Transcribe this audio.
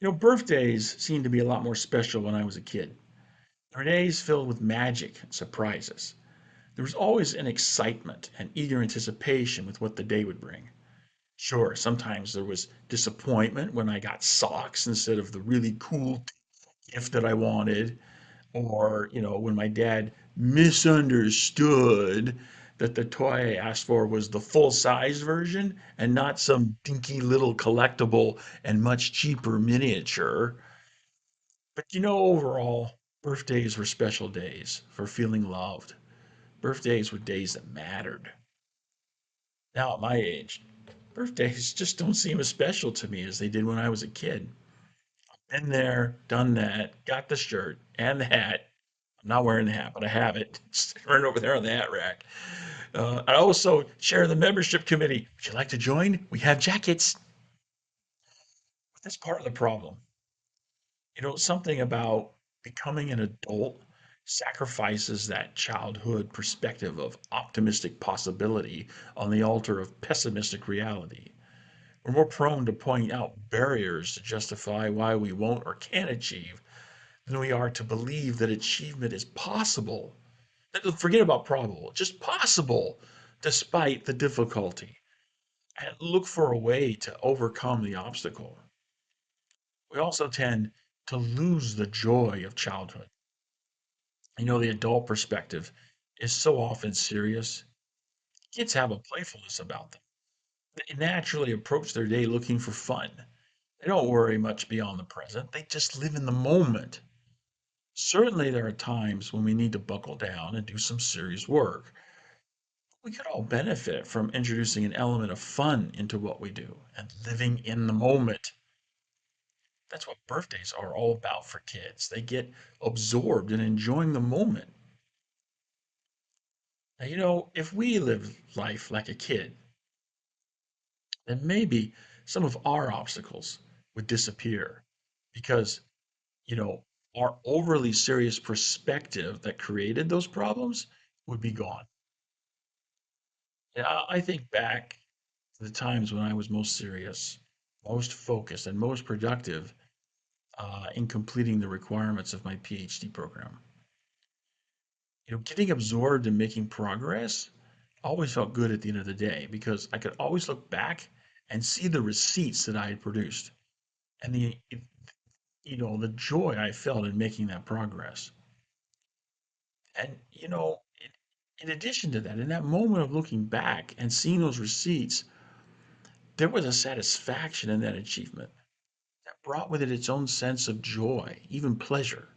Birthdays seemed to be a lot more special when I was a kid. They were days filled with magic and surprises. There was always an excitement and eager anticipation with what the day would bring. Sure, sometimes there was disappointment when I got socks instead of the really cool gift that I wanted, or, when my dad misunderstood that the toy I asked for was the full size version and not some dinky little collectible and much cheaper miniature. But overall, birthdays were special days for feeling loved. Birthdays were days that mattered. Now, at my age, birthdays just don't seem as special to me as they did when I was a kid. Been there, done that, got the shirt and the hat. I'm not wearing the hat, but I have it. It's right over there on the hat rack. I also chair the membership committee. Would you like to join? We have jackets. But that's part of the problem. Something about becoming an adult sacrifices that childhood perspective of optimistic possibility on the altar of pessimistic reality. We're more prone to point out barriers to justify why we won't or can't achieve than we are to believe that achievement is possible. Forget about probable, just possible, despite the difficulty. And look for a way to overcome the obstacle. We also tend to lose the joy of childhood. The adult perspective is so often serious. Kids have a playfulness about them. They naturally approach their day looking for fun. They don't worry much beyond the present, they just live in the moment. Certainly, there are times when we need to buckle down and do some serious work. We could all benefit from introducing an element of fun into what we do and living in the moment. That's what birthdays are all about for kids. They get absorbed in enjoying the moment. Now, if we live life like a kid, then maybe some of our obstacles would disappear because, you know, our overly serious perspective that created those problems would be gone. And I think back to the times when I was most serious, most focused, and most productive in completing the requirements of my PhD program. Getting absorbed in making progress always felt good at the end of the day because I could always look back and see the receipts that I had produced and the joy I felt in making that progress. And, in addition to that, in that moment of looking back and seeing those receipts, there was a satisfaction in that achievement that brought with it its own sense of joy, even pleasure.